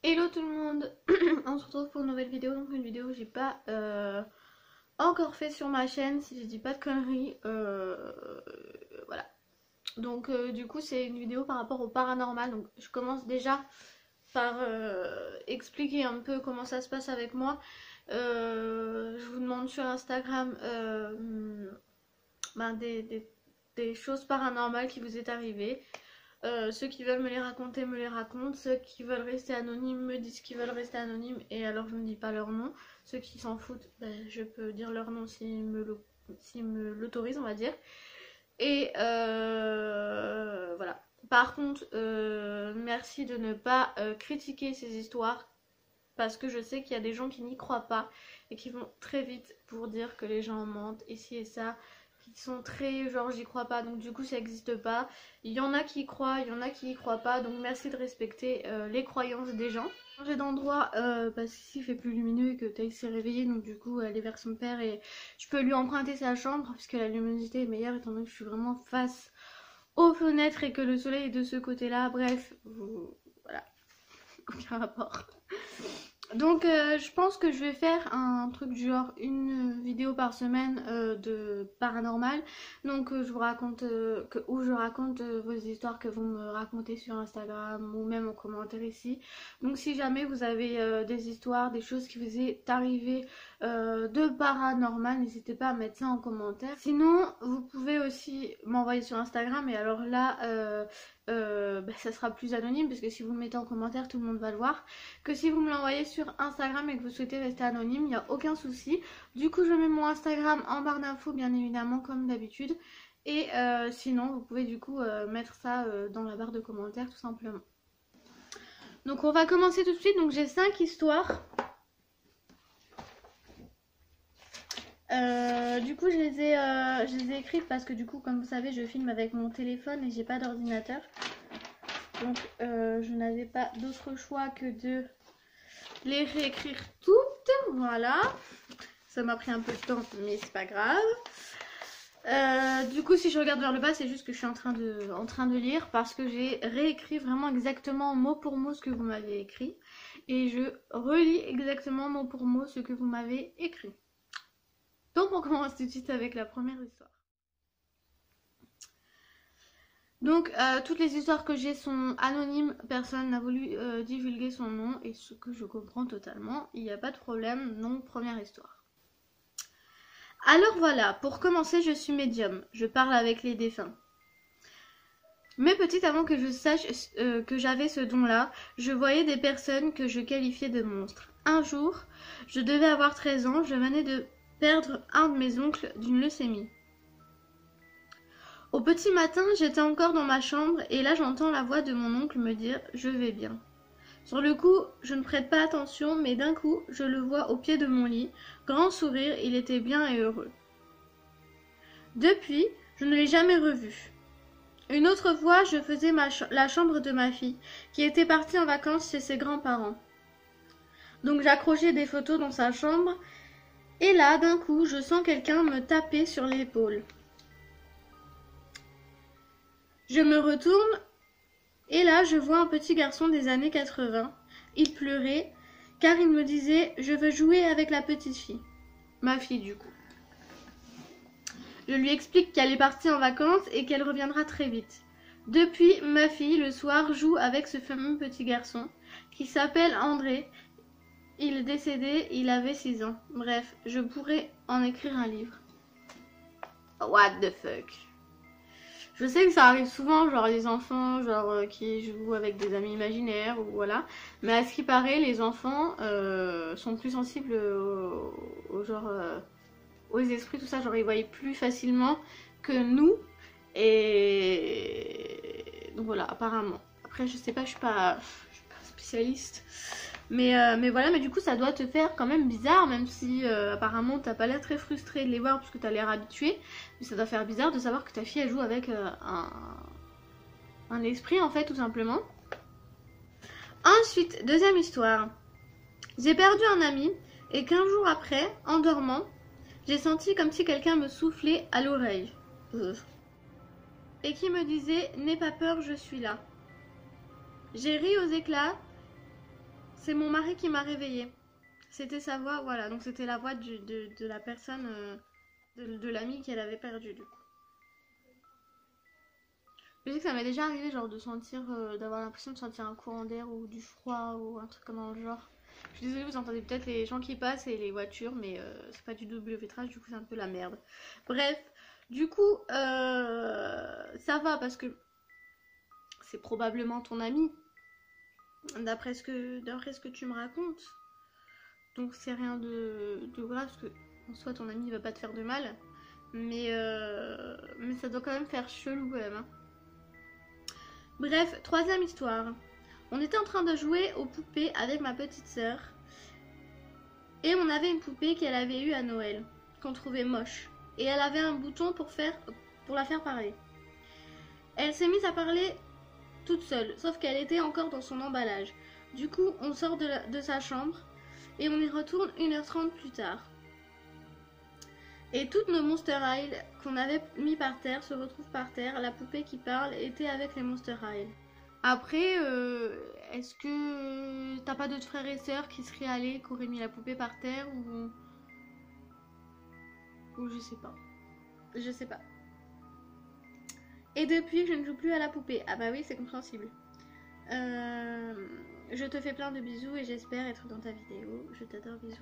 Hello tout le monde, on se retrouve pour une nouvelle vidéo, donc une vidéo que j'ai pas encore fait sur ma chaîne, si je dis pas de conneries, voilà. Donc du coup c'est une vidéo par rapport au paranormal, donc je commence déjà par expliquer un peu comment ça se passe avec moi. Je vous demande sur Instagram ben, des choses paranormales qui vous est arrivées. Ceux qui veulent me les raconter me les racontent. Ceux qui veulent rester anonymes me disent qu'ils veulent rester anonymes et alors je ne dis pas leur nom. Ceux qui s'en foutent, ben, je peux dire leur nom s'ils me l'autorisent, on va dire. Et voilà. Par contre, merci de ne pas critiquer ces histoires parce que je sais qu'il y a des gens qui n'y croient pas et qui vont très vite pour dire que les gens mentent ici et ça, qui sont très genre j'y crois pas, donc du coup ça n'existe pas. Il y en a qui y croient, il y en a qui y croient pas, donc merci de respecter les croyances des gens. Changer d'endroit parce qu'ici il fait plus lumineux et que Thaïs s'est réveillée, donc du coup elle est vers son père et je peux lui emprunter sa chambre puisque la luminosité est meilleure étant donné que je suis vraiment face aux fenêtres et que le soleil est de ce côté là. Bref, voilà, aucun rapport. Donc je pense que je vais faire un truc du genre une vidéo par semaine de paranormal. Donc je vous raconte où je raconte vos histoires que vous me racontez sur Instagram ou même en commentaire ici. Donc si jamais vous avez des histoires, des choses qui vous est arrivé de paranormal, n'hésitez pas à mettre ça en commentaire. Sinon vous pouvez aussi m'envoyer sur Instagram et alors là bah, ça sera plus anonyme parce que si vous le mettez en commentaire tout le monde va le voir, que si vous me l'envoyez sur Instagram et que vous souhaitez rester anonyme, il n'y a aucun souci. Du coup je mets mon Instagram en barre d'infos bien évidemment comme d'habitude et sinon vous pouvez du coup mettre ça dans la barre de commentaires tout simplement. Donc on va commencer tout de suite. Donc j'ai 5 histoires. Du coup je les ai écrites parce que du coup comme vous savez je filme avec mon téléphone et j'ai pas d'ordinateur. Donc je n'avais pas d'autre choix que de les réécrire toutes. Voilà. Ça m'a pris un peu de temps mais c'est pas grave. Du coup si je regarde vers le bas c'est juste que je suis en train de lire parce que j'ai réécrit vraiment exactement mot pour mot ce que vous m'avez écrit. Et je relis exactement mot pour mot ce que vous m'avez écrit. Donc on commence tout de suite avec la première histoire. Donc toutes les histoires que j'ai sont anonymes, personne n'a voulu divulguer son nom et ce que je comprends totalement, il n'y a pas de problème, donc première histoire. Alors voilà, pour commencer je suis médium, je parle avec les défunts. Mais petite avant que je sache que j'avais ce don-là, je voyais des personnes que je qualifiais de monstres. Un jour, je devais avoir 13 ans, je venais de perdre un de mes oncles d'une leucémie. Au petit matin, j'étais encore dans ma chambre et là j'entends la voix de mon oncle me dire « Je vais bien ». Sur le coup, je ne prête pas attention, mais d'un coup, je le vois au pied de mon lit, grand sourire, il était bien et heureux. Depuis, je ne l'ai jamais revu. Une autre fois, je faisais la chambre de ma fille, qui était partie en vacances chez ses grands-parents. Donc j'accrochais des photos dans sa chambre, et là, d'un coup, je sens quelqu'un me taper sur l'épaule. Je me retourne, et là, je vois un petit garçon des années 80. Il pleurait, car il me disait « Je veux jouer avec la petite fille ». Ma fille, du coup. Je lui explique qu'elle est partie en vacances et qu'elle reviendra très vite. Depuis, ma fille, le soir, joue avec ce fameux petit garçon qui s'appelle André. Il est décédé, il avait 6 ans. Bref, je pourrais en écrire un livre. What the fuck? Je sais que ça arrive souvent, genre les enfants qui jouent avec des amis imaginaires ou voilà. Mais à ce qui paraît, les enfants sont plus sensibles aux esprits, tout ça. Genre ils voient plus facilement que nous. Et donc voilà, apparemment. Après, je sais pas, je suis pas spécialiste. Mais voilà, mais du coup, ça doit te faire quand même bizarre, même si apparemment t'as pas l'air très frustré de les voir parce que t'as l'air habitué. Mais ça doit faire bizarre de savoir que ta fille elle joue avec un esprit en fait, tout simplement. Ensuite, deuxième histoire. J'ai perdu un ami et 15 jours après, en dormant, j'ai senti comme si quelqu'un me soufflait à l'oreille. Et qui me disait « N'aie pas peur, je suis là ». J'ai ri aux éclats. C'est mon mari qui m'a réveillée. C'était sa voix, voilà. Donc c'était la voix de la personne, de l'ami qu'elle avait perdu du coup. Je sais que ça m'est déjà arrivé genre de sentir, d'avoir l'impression de sentir un courant d'air ou du froid ou un truc comme dans le genre. Je suis désolée, vous entendez peut-être les gens qui passent et les voitures, mais c'est pas du double vitrage, du coup c'est un peu la merde. Bref, du coup, ça va parce que c'est probablement ton ami, d'après ce que tu me racontes. Donc c'est rien de grave, parce que en soi ton ami il va pas te faire de mal. Mais ça doit quand même faire chelou quand même. Hein. Bref, troisième histoire. On était en train de jouer aux poupées avec ma petite sœur. Et on avait une poupée qu'elle avait eue à Noël, qu'on trouvait moche. Et elle avait un bouton pour la faire parler. Elle s'est mise à parler toute seule, sauf qu'elle était encore dans son emballage. Du coup, on sort de sa chambre et on y retourne 1h30 plus tard. Et toutes nos Monster High qu'on avait mis par terre se retrouvent par terre. La poupée qui parle était avec les Monster High. Après, est-ce que t'as pas d'autres frères et sœurs qui seraient allés, qui auraient mis la poupée par terre ou je sais pas. Je sais pas. Et depuis, je ne joue plus à la poupée. Ah bah oui, c'est compréhensible. Je te fais plein de bisous et j'espère être dans ta vidéo. Je t'adore, bisous.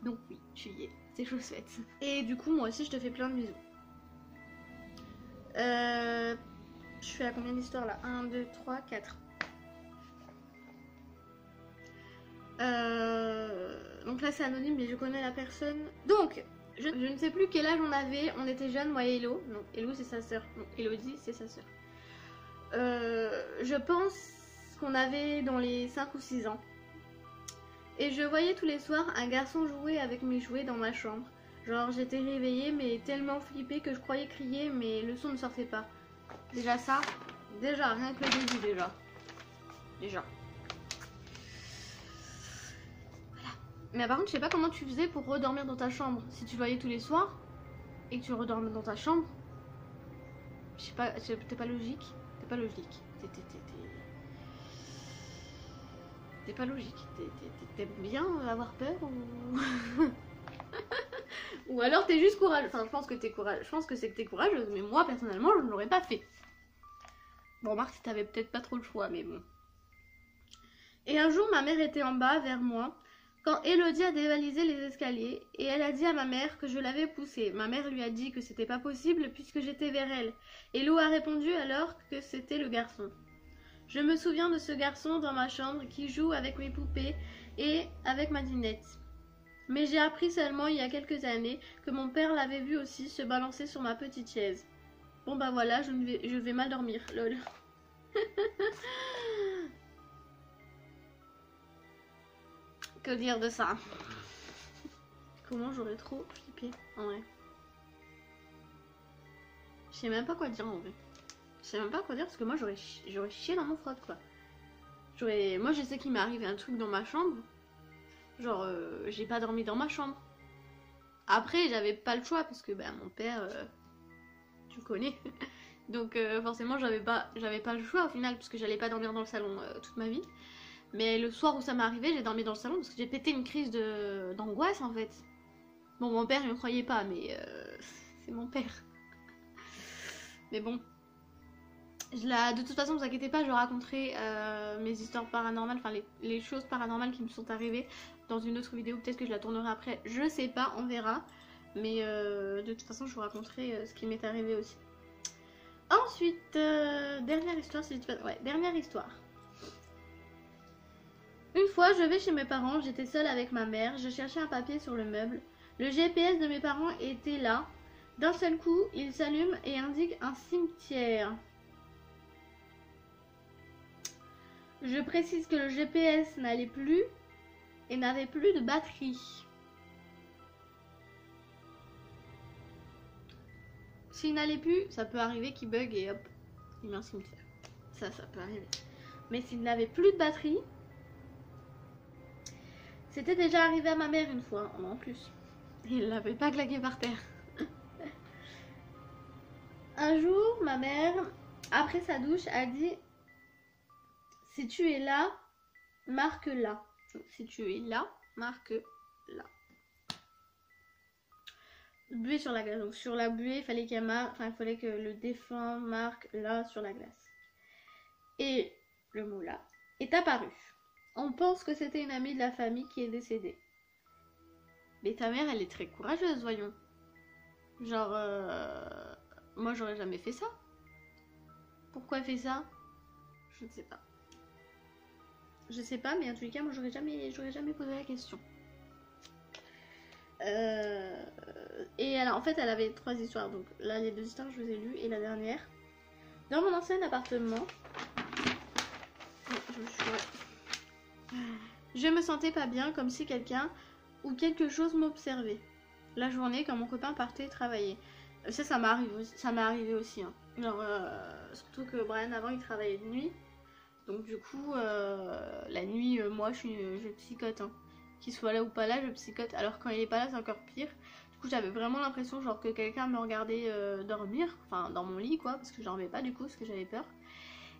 Donc oui, tu y es, c'est chose faite. Et du coup, moi aussi, je te fais plein de bisous. Je suis à combien d'histoires là? 1, 2, 3, 4. Donc là, c'est anonyme, mais je connais la personne. Donc, je ne sais plus quel âge on avait. On était jeunes, moi et Hello. Donc, Hello, c'est sa sœur. Donc, Elodie, c'est sa sœur. Je pense qu'on avait dans les 5 ou 6 ans. Et je voyais tous les soirs un garçon jouer avec mes jouets dans ma chambre. Genre j'étais réveillée mais tellement flippée que je croyais crier mais le son ne sortait pas. Déjà ça, déjà rien que le début déjà. Voilà. Mais par contre je sais pas comment tu faisais pour redormir dans ta chambre. Si tu le voyais tous les soirs et que tu redormais dans ta chambre. Je sais pas, t'es pas logique. T'es pas logique. T'es pas logique. T'aimes bien avoir peur ou... ou alors t'es juste courageuse. Enfin, je pense que t'es courageuse. Je pense que c'est que t'es courageuse, mais moi personnellement, je ne l'aurais pas fait. Bon, remarque si t'avais peut-être pas trop le choix, mais bon. Et un jour, ma mère était en bas vers moi quand Elodie a dévalisé les escaliers et elle a dit à ma mère que je l'avais poussée. Ma mère lui a dit que c'était pas possible puisque j'étais vers elle. Elo a répondu alors que c'était le garçon. Je me souviens de ce garçon dans ma chambre qui joue avec mes poupées et avec ma dinette. Mais j'ai appris seulement il y a quelques années que mon père l'avait vu aussi se balancer sur ma petite chaise. Bon bah voilà, je vais mal dormir, lol. Que dire de ça? Comment j'aurais trop flippé en vrai. Je sais même pas quoi dire en vrai. Je sais même pas quoi dire parce que moi j'aurais chié dans mon froc quoi. Moi je sais qu'il m'est arrivé un truc dans ma chambre. Genre j'ai pas dormi dans ma chambre. Après j'avais pas le choix parce que bah, mon père tu connais. Donc forcément j'avais pas le choix au final parce que j'allais pas dormir dans le salon toute ma vie. Mais le soir où ça m'est arrivé j'ai dormi dans le salon parce que j'ai pété une crise d'angoisse en fait. Bon mon père il me croyait pas mais c'est mon père. Mais bon. De toute façon, ne vous inquiétez pas, je raconterai mes histoires paranormales, enfin les choses paranormales qui me sont arrivées dans une autre vidéo. Peut-être que je la tournerai après, je sais pas, on verra. Mais de toute façon, je vous raconterai ce qui m'est arrivé aussi. Ensuite, dernière histoire, dernière histoire. Une fois, je vais chez mes parents, j'étais seule avec ma mère, je cherchais un papier sur le meuble. Le GPS de mes parents était là. D'un seul coup, il s'allume et indique un cimetière. Je précise que le GPS n'allait plus et n'avait plus de batterie. S'il n'allait plus, ça peut arriver qu'il bug et hop, il met un cimetière. Ça peut arriver. Mais s'il n'avait plus de batterie, c'était déjà arrivé à ma mère une fois, en plus. Il l'avait pas claqué par terre. Un jour, ma mère, après sa douche, a dit: si tu es là, marque là. Donc, si tu es là, marque là. Buée sur la glace. Donc sur la buée, il fallait il fallait que le défunt marque là sur la glace. Et le mot là est apparu. On pense que c'était une amie de la famille qui est décédée. Mais ta mère, elle est très courageuse, voyons. Genre, moi j'aurais jamais fait ça. Pourquoi elle fait ça? Je ne sais pas. Je sais pas, mais en tous les cas, moi j'aurais jamais posé la question. Et alors, en fait, elle avait 3 histoires. Donc là, les 2 histoires, je vous ai lues. Et la dernière. Dans mon ancien appartement, je me sentais pas bien, comme si quelqu'un ou quelque chose m'observait. La journée, quand mon copain partait travailler. Ça m'est arrivé aussi. Hein. Genre, surtout que Brian, avant, il travaillait de nuit. Donc du coup, la nuit, moi, je psychote. Hein. Qu'il soit là ou pas là, je psychote. Alors quand il est pas là, c'est encore pire. Du coup, j'avais vraiment l'impression genre que quelqu'un me regardait dormir. Enfin, dans mon lit, quoi. Parce que j'en avais pas, du coup, parce que j'avais peur.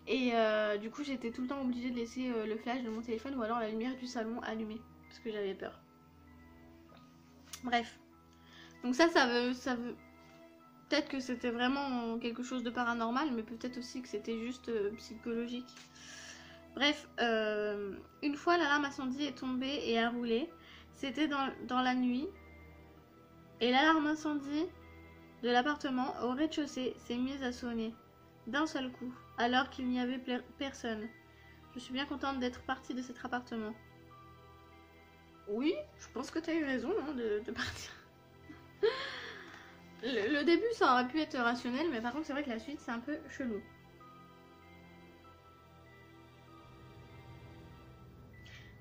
Et du coup, j'étais tout le temps obligée de laisser le flash de mon téléphone ou alors la lumière du salon allumée. Parce que j'avais peur. Bref. Donc ça veut... Peut-être que c'était vraiment quelque chose de paranormal, mais peut-être aussi que c'était juste psychologique. Bref, une fois l'alarme incendie est tombée et a roulé. C'était dans la nuit. Et l'alarme incendie de l'appartement au rez-de-chaussée s'est mise à sonner d'un seul coup, alors qu'il n'y avait personne. Je suis bien contente d'être partie de cet appartement. Oui, je pense que tu as eu raison hein, de partir. Le début, ça aurait pu être rationnel, mais par contre, c'est vrai que la suite, c'est un peu chelou.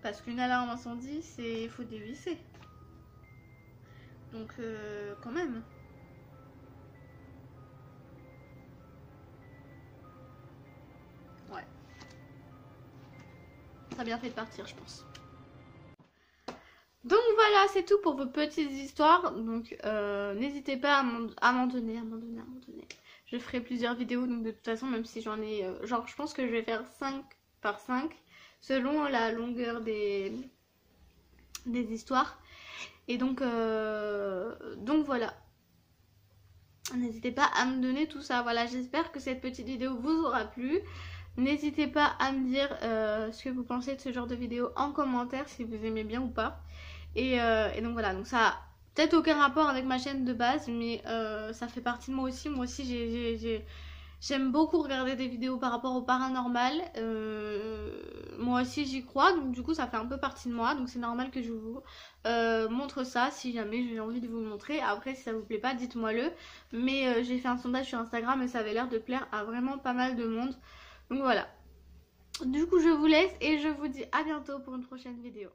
Parce qu'une alarme incendie, c'est faut dévisser. Donc, quand même. Ouais. Ça a bien fait de partir, je pense. Donc voilà, c'est tout pour vos petites histoires. Donc n'hésitez pas à m'en donner. Je ferai plusieurs vidéos, donc de toute façon, même si j'en ai... genre, je pense que je vais faire 5 par 5 selon la longueur des histoires. Et donc voilà. N'hésitez pas à me donner tout ça. Voilà, j'espère que cette petite vidéo vous aura plu. N'hésitez pas à me dire ce que vous pensez de ce genre de vidéo en commentaire, si vous aimez bien ou pas. Et donc voilà, donc ça a peut-être aucun rapport avec ma chaîne de base, mais ça fait partie de moi aussi. Moi aussi, j'aime beaucoup regarder des vidéos par rapport au paranormal. Moi aussi, j'y crois, donc du coup, ça fait un peu partie de moi. Donc c'est normal que je vous montre ça, si jamais j'ai envie de vous le montrer. Après, si ça vous plaît pas, dites-moi-le. Mais j'ai fait un sondage sur Instagram et ça avait l'air de plaire à vraiment pas mal de monde. Donc voilà. Du coup, je vous laisse et je vous dis à bientôt pour une prochaine vidéo.